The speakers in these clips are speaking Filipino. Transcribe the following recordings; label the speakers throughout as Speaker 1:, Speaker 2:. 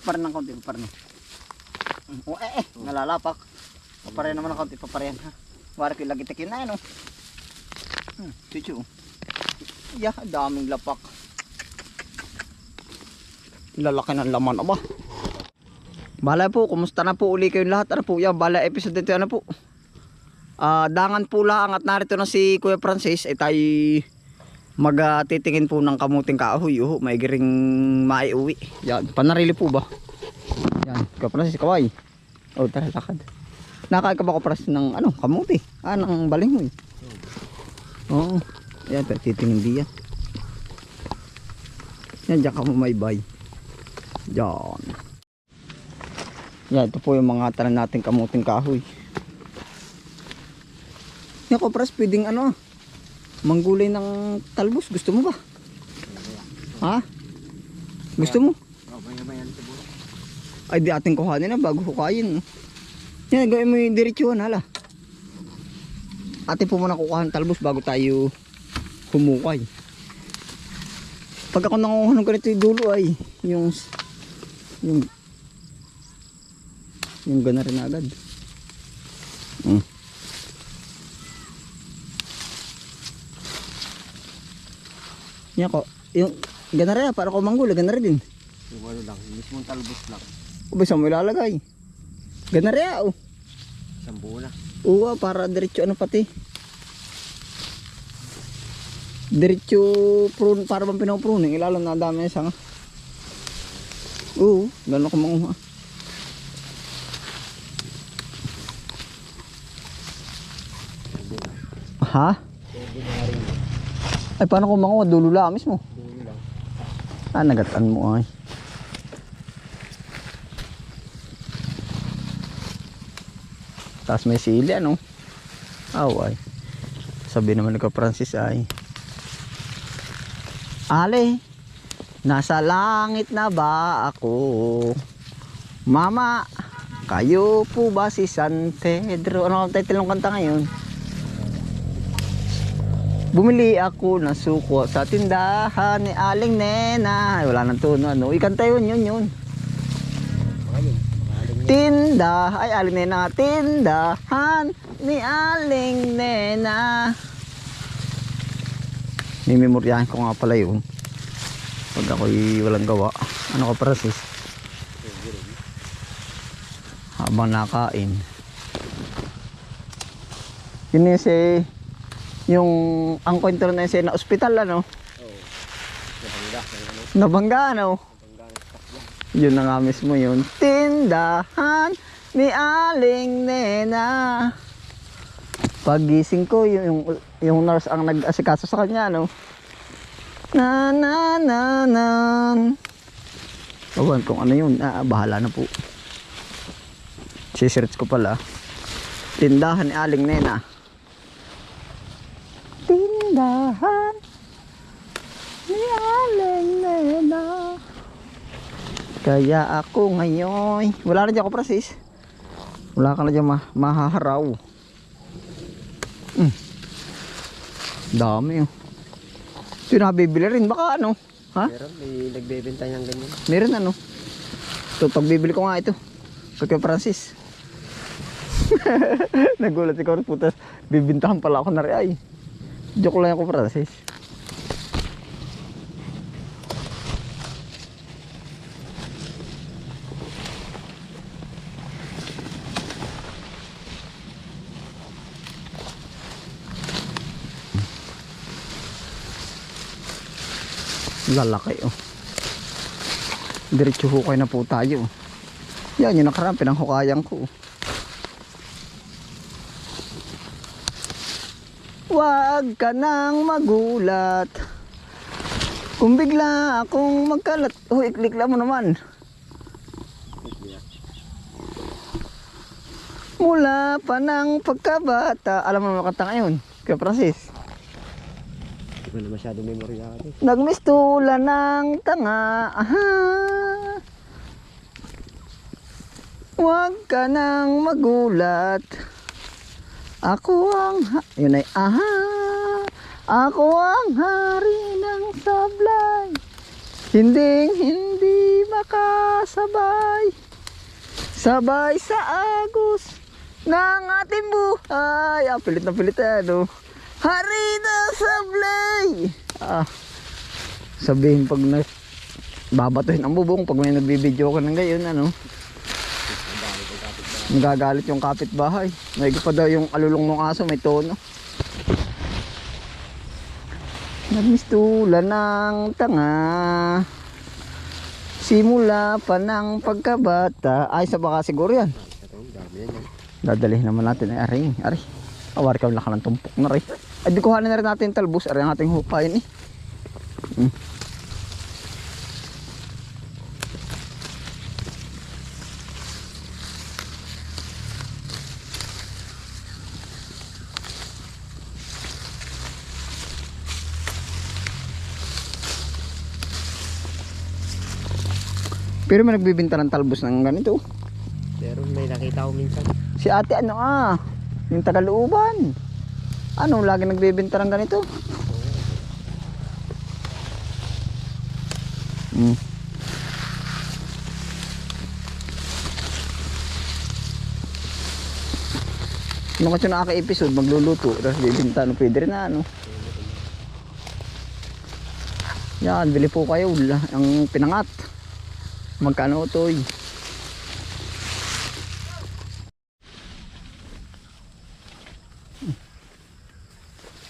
Speaker 1: paparin ng konti, paparin. Oh, nalalapak. Paparin naman ng konti, paparin ha. Wari ko ilagitik yun na yan, oh. Chuchu. Yeah, daming lapak. Lalaki ng laman, aba. Bala po, kumusta na po uli kayong lahat? Ano po, yan, bala episode dito, ano po. Dangan po lang at narito na si Kuya Francis. Tayo magtitingin po ng kamuting kahoy. May giring maiuwi. Yan, panarili po ba? Yan, Kuya Francis, kaway. Tara, lakad. Nakain ka ba, Kuya Francis, ng kamuti? Ng balinghoy. Oo. Yan, titingin diyan. Yan, dyan ka maybay. Yan. Yan, ito po yung mga tanan natin kamuting kahoy. Yan, Kuya Francis, pwedeng manggulay ng talbos. Gusto mo ba? Ha? Gusto mo? Ay, di ating kuhanin na bago hukayin. Yan, gawin mo yung diretsuhan, hala. Atin po muna kukuha ng talbos bago tayo humukay. Pag ako nanguha ng ganito yung dulo ay yung gana rin agad. Yan ko, yung gana rin para ko manggula, gana rin din.
Speaker 2: Yung lang, mismong talbos lang.
Speaker 1: O ba saan mo ilalagay? Gana rin
Speaker 2: Isang buo na.
Speaker 1: Oo, para diretso pati. Diretso prune, para bang pinapruning. Ilalam na dami na sanga. Oo, gano'n ko manguha. Ha? Ay, paano ko manguha? Dulo lang mismo.
Speaker 2: Dulo lang.
Speaker 1: Nagatan mo ay. Tapos may sili ay. Sabi naman ni Kuya Francis ay, Ale, nasa langit na ba ako? Mama, kayo po ba si San Pedro? Ano ang title ng kanta ngayon? Bumili ako ng suko sa tindahan ni Aling Nena. Ay, wala nang tono. Ikanta yun. Aling Nena, tindahan ni Aling Nena. Nimemoryahan ko nga pala yun pag ako'y walang gawa. Ano ka, Francis? Habang nakain. Yun yung ang kwento na yun na ospital Nabangga Yun na nga mismo yun. Tindahan ni Aling Nena. Pagising ko, yung nurse ang nag-asikaso sa kanya, Awan kung ano yun. Bahala na po. Si-search ko pala. Tindahan ni Aling Nena. Tindahan ni Aling Nena. Kaya ako ngayon. Wala na dyan, Kuya Francis. Wala ka na dyan mahaharaw. Dami Ito yung nabibili rin. Baka ha?
Speaker 2: Meron, may nagbebenta niyang ganyan.
Speaker 1: Meron Ito, pagbibili ko nga ito. Kuya Francis. Nagulat ikaw rin putas. Bibintahan pala ako na rin ay. Joke lang ako, Francis. Lalaki Diretso hukay na po tayo. Yan yung nakaraan pinanghukayan ko. Huwag ka nang magulat kung bigla akong magkalat. Iklikla mo naman. Mula pa ng pagkabata. Alam mo naman kanta ngayon, Kuya Francis?
Speaker 2: Hindi ko na masyado memoryado.
Speaker 1: Nagmistula ng tanga. Huwag ka nang magulat. Ako ang yun ay ako ang hari ng sablay. Hindi makasabay. Sabay sa agos ng ating buhay. Ah, pilit na pilit ano. Harina sablay. Ah, sabihin pag babatuhin ang bubong pag may nagbibideo ka ng gayon ano. Nagagalit yung kapitbahay. May pa daw yung alulong ng aso may tono. Nagmistulan ng tanga. Simula pa ng pagkabata. Ay sa baka siguro yan. Dadalhin naman natin ay aring. Ari. Awari ka lang ng tumpok na rin. Ay di kuhanin na rin natin talbos. Ari ang ating hukayin eh. Pero may nagbibinta ng talbos ng ganito.
Speaker 2: Pero may nakita ko minsan.
Speaker 1: Si ate ano yung Tagalooban. Ano, lagi nagbibinta ng ganito. Ano kasi nakaka-episode, magluluto. Tapos bibinta, ano, pwede rin na ano. Yan, bili po kayo. Ang pinangat. Magkano ito eh?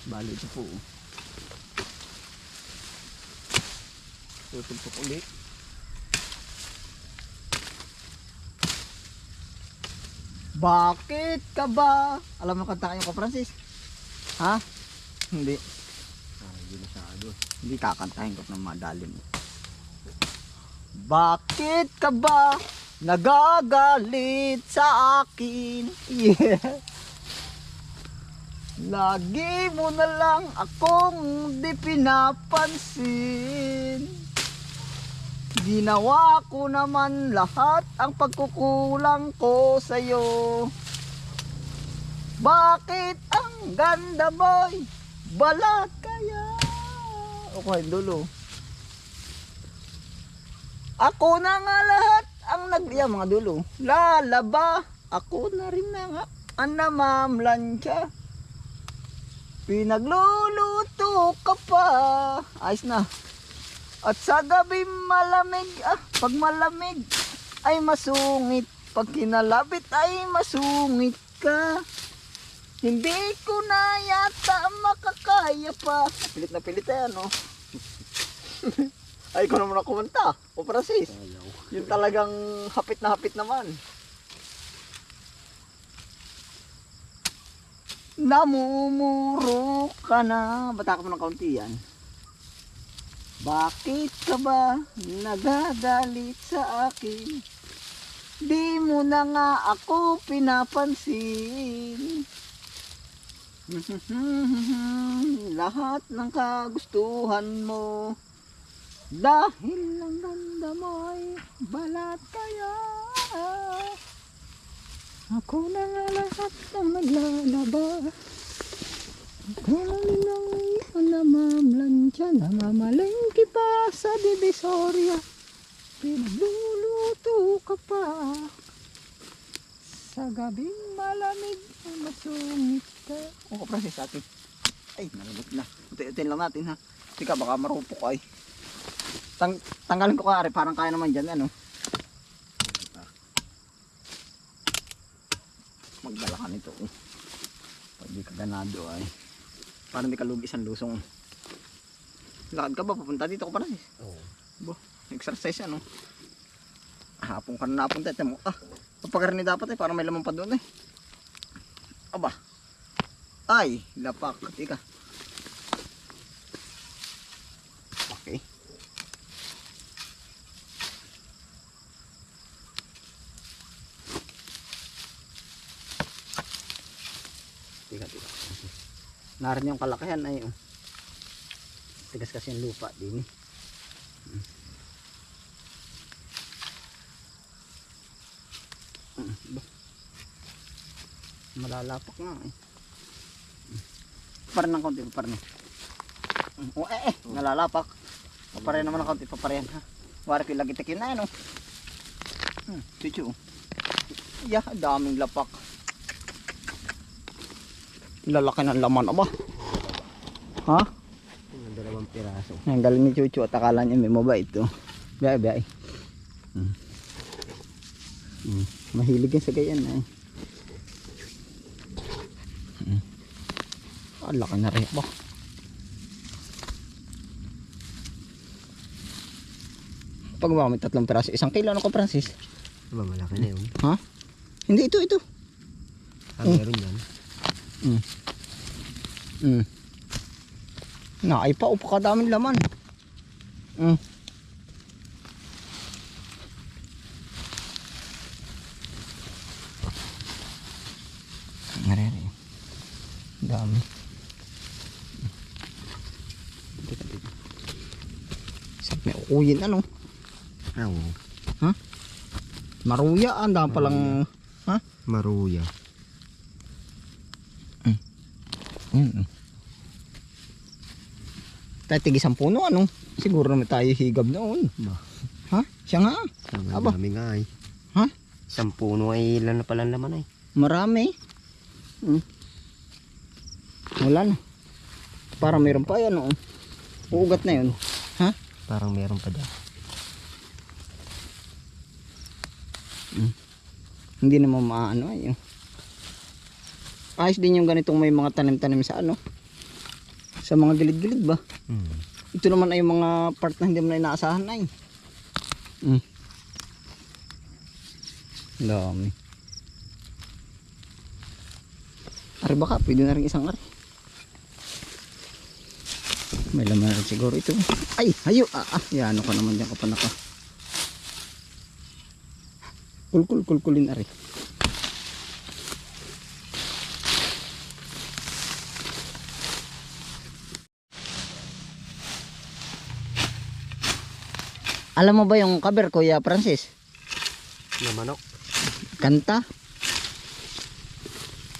Speaker 1: Bali ito po. Tutumpok ulit. Bakit ka ba? Alam mo kanta kayo ko Francis? Ha? Hindi.
Speaker 2: Hindi masyado.
Speaker 1: Hindi kakantahin ko ng madalim. Bakit ka ba nagagalit sa akin? Yeah. Lagi mo na lang akong di pinapansin. Ginawa ko naman lahat ang pagkukulang ko sa'yo. Bakit ang ganda mo'y balat kaya? Okay, dulo. Ako na nga lahat ang mga dulo. Lalaba, ako na rin na nga ang namamlansya. Pinagluluto ka pa. Ayos na. At sa gabi malamig, pag malamig ay masungit. Pag kinalabit ay masungit ka. Hindi ko na yata makakaya pa. Pilit na pilit no? Ay, ikaw naman ako kumanta. O Francis. Yung talagang hapit na hapit naman. Namumuro ka na. Bata ka mo ng kaunti yan. Bakit ka ba nagagalit sa akin? Di mo na nga ako pinapansin. Lahat ng kagustuhan mo dahil ang ganda mo'y balat kaya. Ako na nga lahat ang naglalaba. Ako na lang ang namamlansya. Namamalengke pa sa Divisoria. Pinagluluto ka pa. Sa gabing malamig ay masungit ka. Oo, Francis, ate. Ay, nalabot na. Utin lang natin ha. Tika, baka marupok ay. Tanggalin ko kaya, parang kaya naman dyan, ano. Magdala ka nito. Pag di ka ganado ay. Parang di ka lugis ang lusong. Lakad ka ba? Papunta dito ko pa rin.
Speaker 2: Oo.
Speaker 1: Bo, exercise ano. Hapon ka na napunta. Ito mo. Papagarin dapat para may lamang pa doon eh. Aba. Ay, lapak. Tika. Okay. Tika. Narin yung kalakihan ay tigas kasi yung lupa din eh. Malalapak nga eh. Paparin ng konti, paparin. Nalalapak. Paparin naman ng konti, paparin ha. Wari ko lagitik yun na ano. Chuchu. Yeah, daming lapak. Lalaki ng laman aba. Ha?
Speaker 2: Yung dalawang piraso.
Speaker 1: Ang galing ni Chuchu at akala niya may mabait to. Biyay, biyay. Mahilig yan sa gayan eh. Laki na rin ba? Pag ba may 3 piraso, 1 kilo ano ko Francis?
Speaker 2: Diba malaki na yun?
Speaker 1: Ha? Hindi ito.
Speaker 2: Meron yan.
Speaker 1: Ay pa, upakadaming laman. Narere. Dami. Saan may ukuyin ano?
Speaker 2: Oo.
Speaker 1: Ha? Maruya, ang dami palang. Ha?
Speaker 2: Maruya.
Speaker 1: Tayo tigis ang puno ano? Siguro naman tayo higab noon.
Speaker 2: Ba?
Speaker 1: Ha? Siya nga. Aba.
Speaker 2: Dami nga ay.
Speaker 1: Ha?
Speaker 2: 10 puno ay ilan na pala laman ay.
Speaker 1: Marami. Wala na. Parang meron pa yan oh. Uugat na yun. Ha?
Speaker 2: Parang meron pa dyan.
Speaker 1: Hindi naman maano ay. Ayos din yung ganitong may mga tanim-tanim sa ano. Sa mga gilid-gilid ba? Ito naman ay mga part na hindi mo na inaasahan ay. Dami. Ari baka, pwede na rin isang ari. May laman na rin siguro ito. Ay, hayo. Yan, ano ka naman dyan kapanaka. Kulkulin ari. Alam mo ba yung cover, Kuya Francis?
Speaker 2: Yung manok?
Speaker 1: Kanta?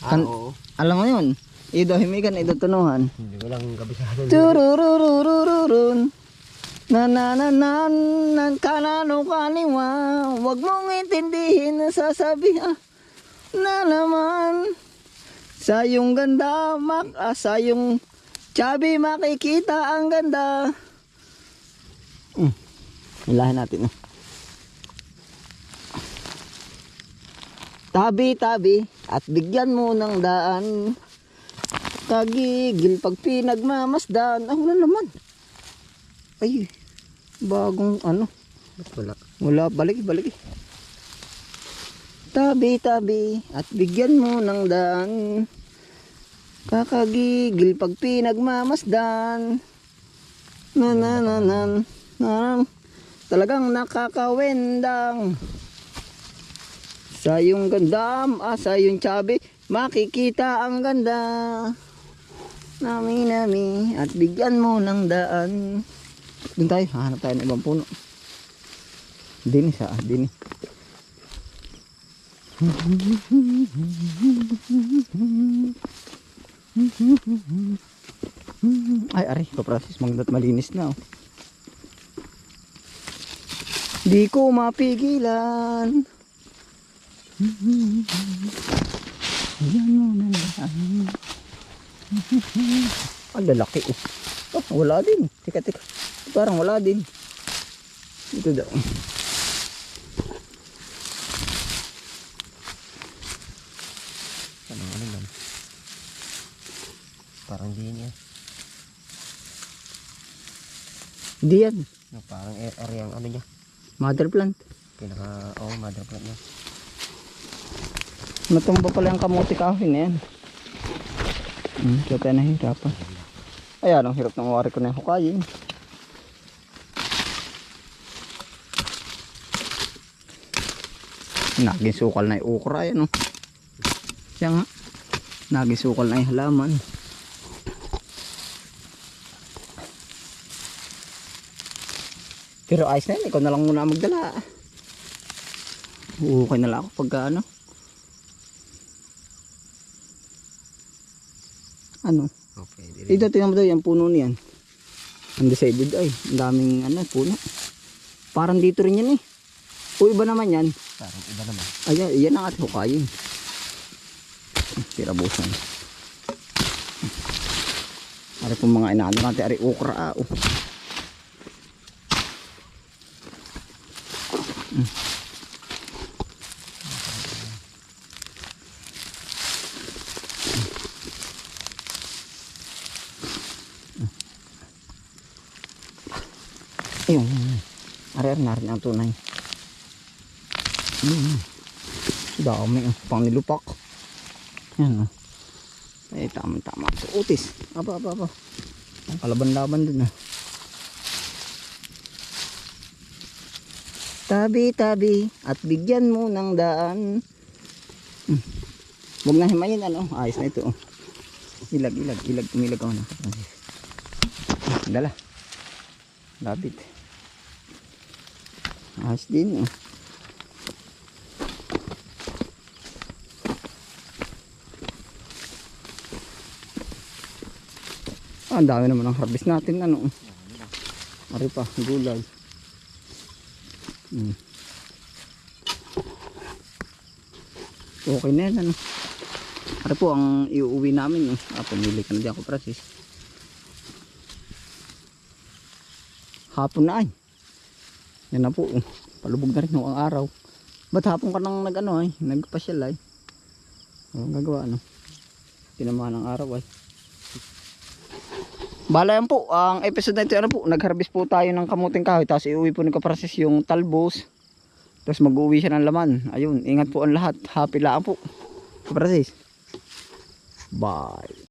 Speaker 2: Oo.
Speaker 1: Alam mo yun? Ido himigan, ido tunuhan.
Speaker 2: Hindi ko lang kabisado.
Speaker 1: Tururururururun. Nanananan kanano kaniwa. Huwag mong intindihin na sasabihan na naman. Sa iyong ganda, sa iyong chubby makikita ang ganda. Ilahin natin. Tabi-tabi at bigyan mo ng daan. Kagigil pag pinagmamasdan. Wala naman. Ay, bagong ano.
Speaker 2: Ba't wala?
Speaker 1: Wala, balik. Tabi-tabi at bigyan mo ng daan. Kakagigil pag pinagmamasdan. Nanananan. Talagang nakakawendang. Sa iyong gandam, sa iyong chubby, makikita ang ganda. Nami, at bigyan mo ng daan. Doon tayo, hahanap tayo ng ibang puno. Dini sa, dini. Ay, aray, kaprasis, magdat malinis na oh. Di ko mapigilan. Yan mo na lang. Ang lalaki oh. Wala din. Teka. Parang wala din. Ito daw.
Speaker 2: Ano lang? Parang di niya.
Speaker 1: Di yan.
Speaker 2: Parang areang ano niya.
Speaker 1: Mother plant.
Speaker 2: Mother plant niya.
Speaker 1: Natumba pala yung kamuti kahoy na yan. Kaya tayo nahihirapan. Ayan, ang hirap ng wari ko na yung hukayin. Naging sukal na yung ukra yan oh. Siya nga. Naging sukal na yung halaman. Pero ayos na yun, ikaw na lang muna magdala. Okay na lang ako pagka ano.
Speaker 2: Okay.
Speaker 1: Dito tingnan mo daw yung puno niyan. Undecided ay, ang daming ano, puno. Parang dito rin yan eh. O iba naman yan.
Speaker 2: Parang iba naman.
Speaker 1: Ayan, yan ang ating hukayin. Tirabusan. Ari po mga inaano natin, ari okra. Oh. Ayun. Ari narin ang tunay. Dami oh. Pang nilupak. Yan oh. Ay tama-tama. So, utis. Aba. Ang kalaban-laban dun ah. Tabi-tabi at bigyan mo ng daan. Huwag na himayin ano. Ayos na ito oh. Ilag. Umilag ako na. Dala. Labit. Ayos din oh. Ang dami naman ang harvest natin ano. Ari pa, gulay. Okay na yan ano. Ari po ang iuwi namin. Pumili ka na di ako prasis. Hapon na ay. Yan na po. Palubog na rin ang araw. Ba't hapon ka nang nagpasyal ay? Anong gagawa ano? Tinamaan ng araw ay. Bala yan po, ang episode na ito ano po, nag-harvest po tayo ng kamuting kahoy tapos iuwi po ni Kaprasis yung talbos. Tapos mag-uwi siya ng laman. Ayun, ingat po ang lahat. Happy lang po. Kaprasis. Bye.